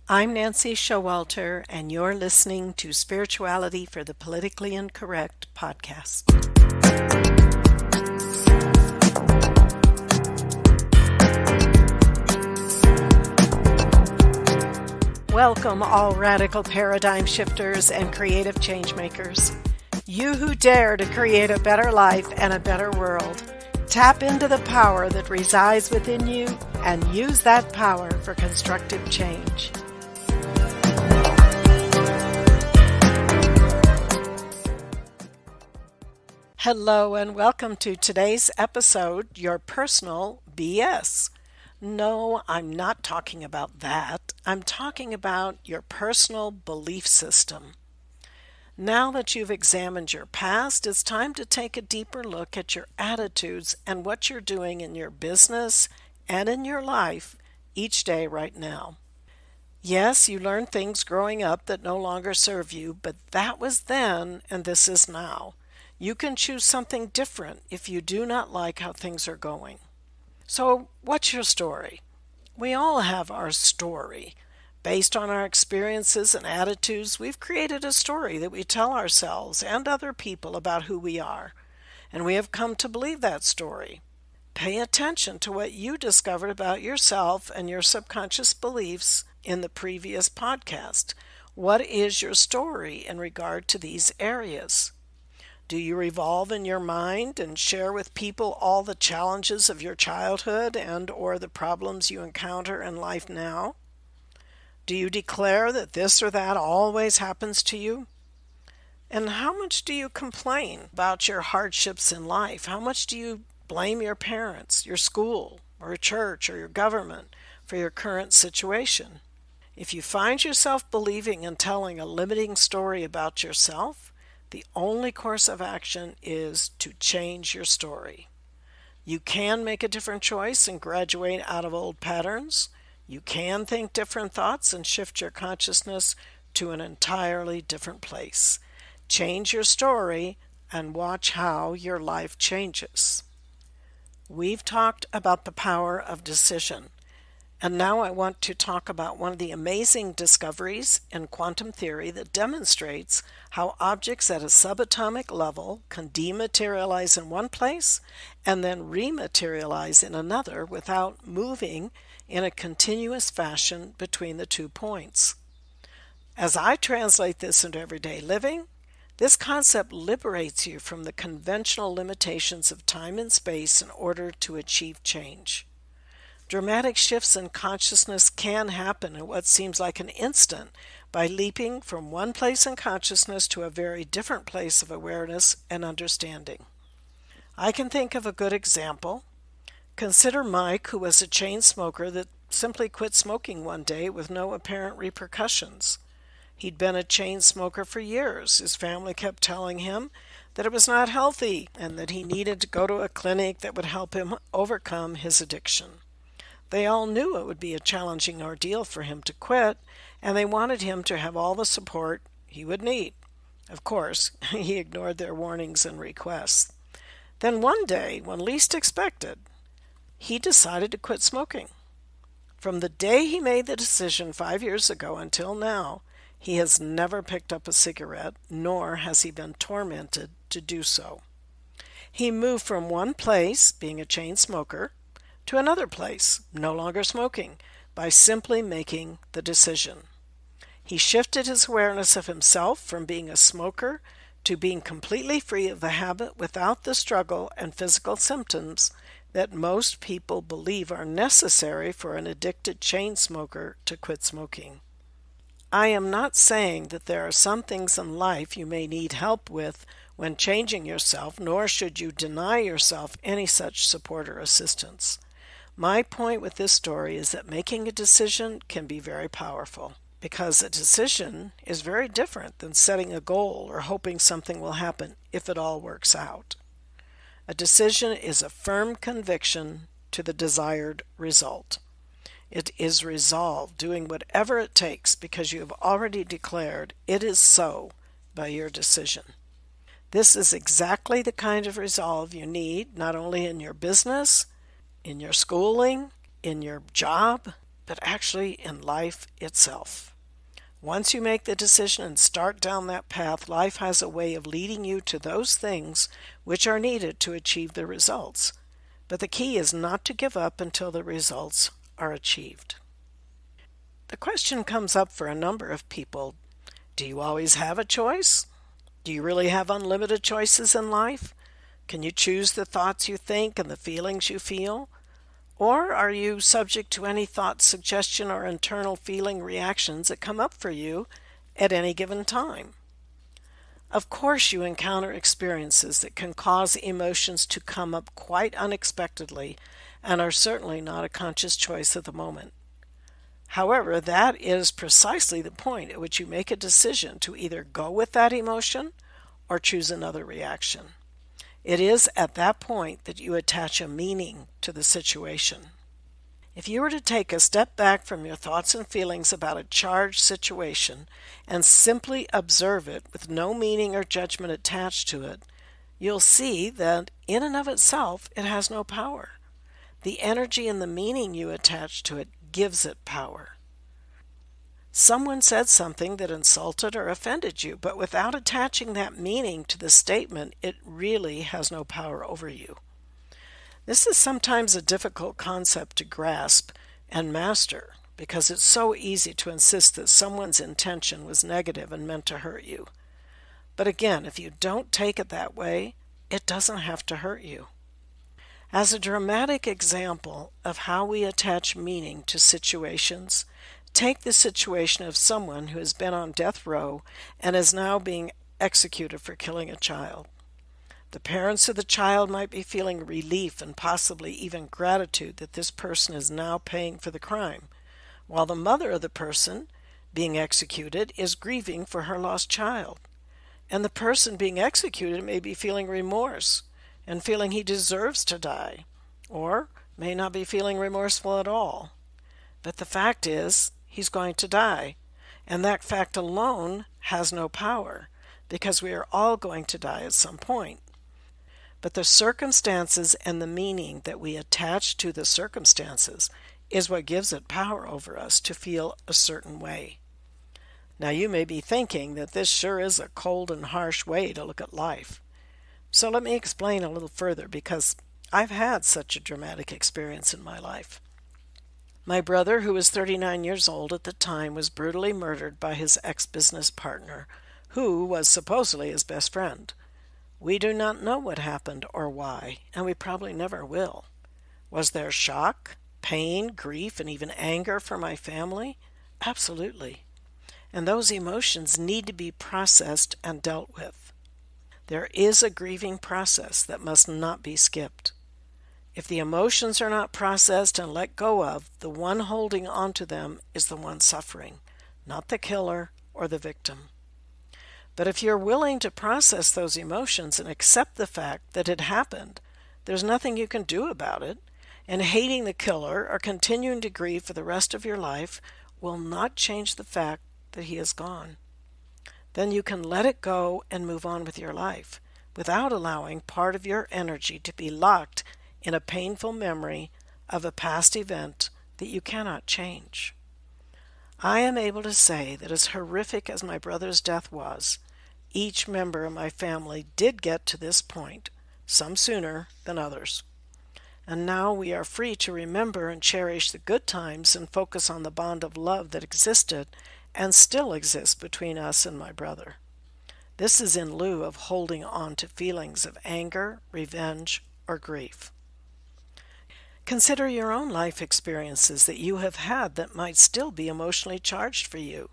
I'm Nancy Showalter, and you're listening to Spirituality for the Politically Incorrect podcast. Welcome, all radical paradigm shifters and creative change makers. You who dare to create a better life and a better world. Tap into the power that resides within you and use that power for constructive change. Hello and welcome to today's episode, Your Personal BS. No, I'm not talking about that. I'm talking about your personal belief system. Now that you've examined your past, it's time to take a deeper look at your attitudes and what you're doing in your business and in your life each day right now. Yes, you learned things growing up that no longer serve you, but that was then and this is now. You can choose something different if you do not like how things are going. So, what's your story? We all have our story. Based on our experiences and attitudes, we've created a story that we tell ourselves and other people about who we are. And we have come to believe that story. Pay attention to what you discovered about yourself and your subconscious beliefs in the previous podcast. What is your story in regard to these areas? Do you revolve in your mind and share with people all the challenges of your childhood and or the problems you encounter in life now? Do you declare that this or that always happens to you? And how much do you complain about your hardships in life? How much do you blame your parents, your school, or a church, or your government for your current situation? If you find yourself believing and telling a limiting story about yourself, the only course of action is to change your story. You can make a different choice and graduate out of old patterns. You can think different thoughts and shift your consciousness to an entirely different place. Change your story and watch how your life changes. We've talked about the power of decision. And now I want to talk about one of the amazing discoveries in quantum theory that demonstrates how objects at a subatomic level can dematerialize in one place and then rematerialize in another without moving in a continuous fashion between the 2 points. As I translate this into everyday living, this concept liberates you from the conventional limitations of time and space in order to achieve change. Dramatic shifts in consciousness can happen in what seems like an instant by leaping from one place in consciousness to a very different place of awareness and understanding. I can think of a good example. Consider Mike, who was a chain smoker that simply quit smoking one day with no apparent repercussions. He'd been a chain smoker for years. His family kept telling him that it was not healthy and that he needed to go to a clinic that would help him overcome his addiction. They all knew it would be a challenging ordeal for him to quit, and they wanted him to have all the support he would need. Of course, he ignored their warnings and requests. Then one day, when least expected, he decided to quit smoking. From the day he made the decision 5 years ago until now, he has never picked up a cigarette, nor has he been tormented to do so. He moved from one place, being a chain smoker, to another place, no longer smoking, by simply making the decision. He shifted his awareness of himself from being a smoker to being completely free of the habit without the struggle and physical symptoms that most people believe are necessary for an addicted chain smoker to quit smoking. I am not saying that there are some things in life you may need help with when changing yourself, nor should you deny yourself any such support or assistance. My point with this story is that making a decision can be very powerful, because a decision is very different than setting a goal or hoping something will happen if it all works out. A decision is a firm conviction to the desired result. It is resolve, doing whatever it takes because you have already declared it is so by your decision. This is exactly the kind of resolve you need not only in your business, in your schooling, in your job, but actually in life itself. Once you make the decision and start down that path, life has a way of leading you to those things which are needed to achieve the results. But the key is not to give up until the results are achieved. The question comes up for a number of people. Do you always have a choice? Do you really have unlimited choices in life? Can you choose the thoughts you think and the feelings you feel? Or are you subject to any thought, suggestion, or internal feeling reactions that come up for you at any given time? Of course, you encounter experiences that can cause emotions to come up quite unexpectedly and are certainly not a conscious choice at the moment. However, that is precisely the point at which you make a decision to either go with that emotion or choose another reaction. It is at that point that you attach a meaning to the situation. If you were to take a step back from your thoughts and feelings about a charged situation and simply observe it with no meaning or judgment attached to it, you'll see that in and of itself it has no power. The energy and the meaning you attach to it gives it power. Someone said something that insulted or offended you, but without attaching that meaning to the statement, it really has no power over you. This is sometimes a difficult concept to grasp and master because it's so easy to insist that someone's intention was negative and meant to hurt you. But again, if you don't take it that way, it doesn't have to hurt you. As a dramatic example of how we attach meaning to situations, take the situation of someone who has been on death row and is now being executed for killing a child. The parents of the child might be feeling relief and possibly even gratitude that this person is now paying for the crime, while the mother of the person being executed is grieving for her lost child. And the person being executed may be feeling remorse and feeling he deserves to die, or may not be feeling remorseful at all. But the fact is, he's going to die, and that fact alone has no power, because we are all going to die at some point. But the circumstances and the meaning that we attach to the circumstances is what gives it power over us to feel a certain way. Now you may be thinking that this sure is a cold and harsh way to look at life. So let me explain a little further, because I've had such a dramatic experience in my life. My brother, who was 39 years old at the time, was brutally murdered by his ex-business partner, who was supposedly his best friend. We do not know what happened or why, and we probably never will. Was there shock, pain, grief, and even anger for my family? Absolutely. And those emotions need to be processed and dealt with. There is a grieving process that must not be skipped. If the emotions are not processed and let go of, the one holding on to them is the one suffering, not the killer or the victim. But if you're willing to process those emotions and accept the fact that it happened, there's nothing you can do about it, and hating the killer or continuing to grieve for the rest of your life will not change the fact that he is gone. Then you can let it go and move on with your life without allowing part of your energy to be locked in a painful memory of a past event that you cannot change. I am able to say that as horrific as my brother's death was, each member of my family did get to this point, some sooner than others. And now we are free to remember and cherish the good times and focus on the bond of love that existed and still exists between us and my brother. This is in lieu of holding on to feelings of anger, revenge, or grief. Consider your own life experiences that you have had that might still be emotionally charged for you,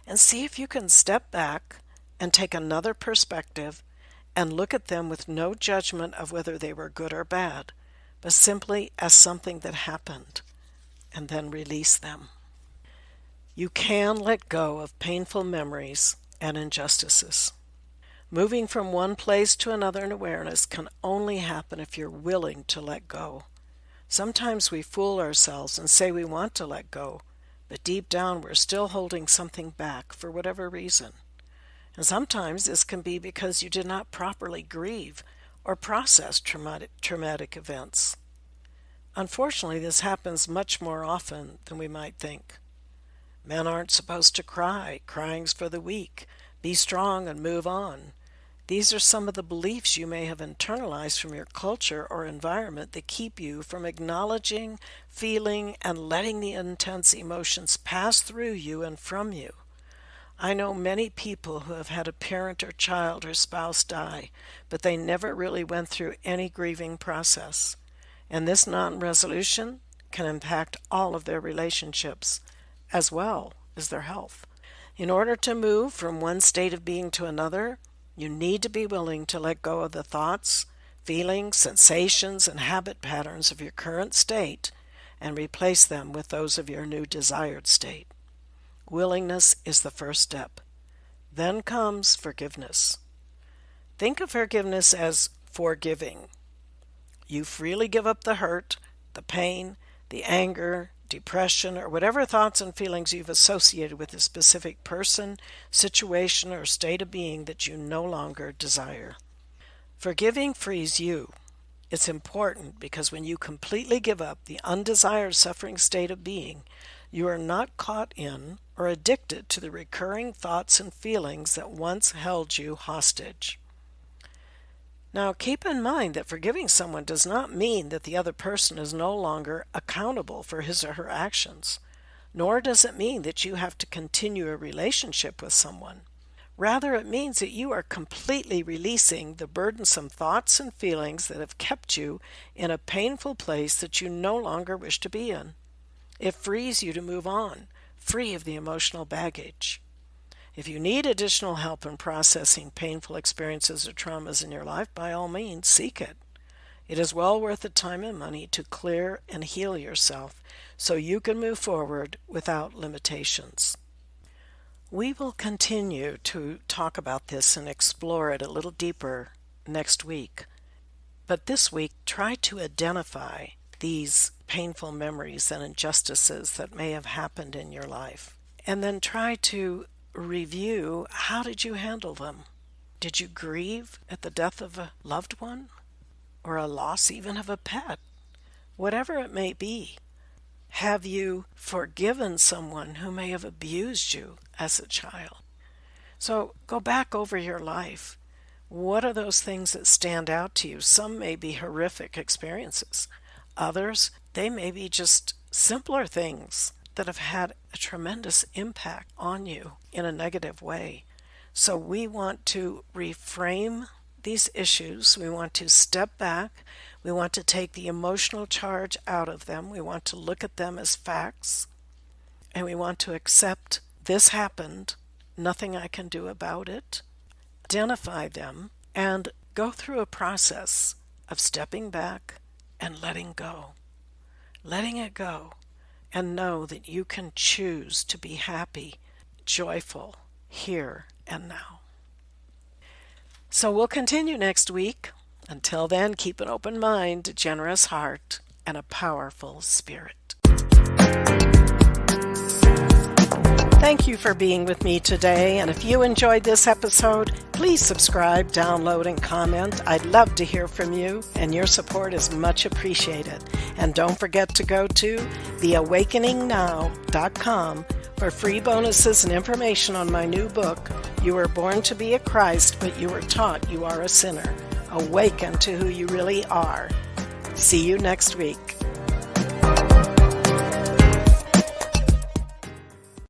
and see if you can step back and take another perspective and look at them with no judgment of whether they were good or bad, but simply as something that happened, and then release them. You can let go of painful memories and injustices. Moving from one place to another in awareness can only happen if you're willing to let go. Sometimes we fool ourselves and say we want to let go, but deep down we're still holding something back for whatever reason. And sometimes this can be because you did not properly grieve or process traumatic events. Unfortunately, this happens much more often than we might think. Men aren't supposed to cry. Crying's for the weak. Be strong and move on. These are some of the beliefs you may have internalized from your culture or environment that keep you from acknowledging, feeling, and letting the intense emotions pass through you and from you. I know many people who have had a parent or child or spouse die, but they never really went through any grieving process. And this non-resolution can impact all of their relationships, as well as their health. In order to move from one state of being to another, you need to be willing to let go of the thoughts, feelings, sensations, and habit patterns of your current state and replace them with those of your new desired state. Willingness is the first step. Then comes forgiveness. Think of forgiveness as forgiving. You freely give up the hurt, the pain, the anger, depression, or whatever thoughts and feelings you've associated with a specific person, situation, or state of being that you no longer desire. Forgiving frees you. It's important because when you completely give up the undesired suffering state of being, you are not caught in or addicted to the recurring thoughts and feelings that once held you hostage. Now, keep in mind that forgiving someone does not mean that the other person is no longer accountable for his or her actions, nor does it mean that you have to continue a relationship with someone. Rather, it means that you are completely releasing the burdensome thoughts and feelings that have kept you in a painful place that you no longer wish to be in. It frees you to move on, free of the emotional baggage. If you need additional help in processing painful experiences or traumas in your life, by all means, seek it. It is well worth the time and money to clear and heal yourself so you can move forward without limitations. We will continue to talk about this and explore it a little deeper next week. But this week, try to identify these painful memories and injustices that may have happened in your life. And then try to review, how did you handle them? Did you grieve at the death of a loved one? Or a loss even of a pet? Whatever it may be. Have you forgiven someone who may have abused you as a child? So go back over your life. What are those things that stand out to you? Some may be horrific experiences. Others, they may be just simpler things that have had a tremendous impact on you in a negative way. So we want to reframe these issues. We want to step back. We want to take the emotional charge out of them. We want to look at them as facts. And we want to accept this happened, nothing I can do about it. Identify them and go through a process of stepping back and letting go. Letting it go. And know that you can choose to be happy, joyful, here and now. So we'll continue next week. Until then, keep an open mind, a generous heart, and a powerful spirit. Thank you for being with me today, and if you enjoyed this episode, please subscribe, download, and comment. I'd love to hear from you, and your support is much appreciated. And don't forget to go to theawakeningnow.com for free bonuses and information on my new book, You Were Born to Be a Christ, but You Were Taught You Are a Sinner. Awaken to who you really are. See you next week.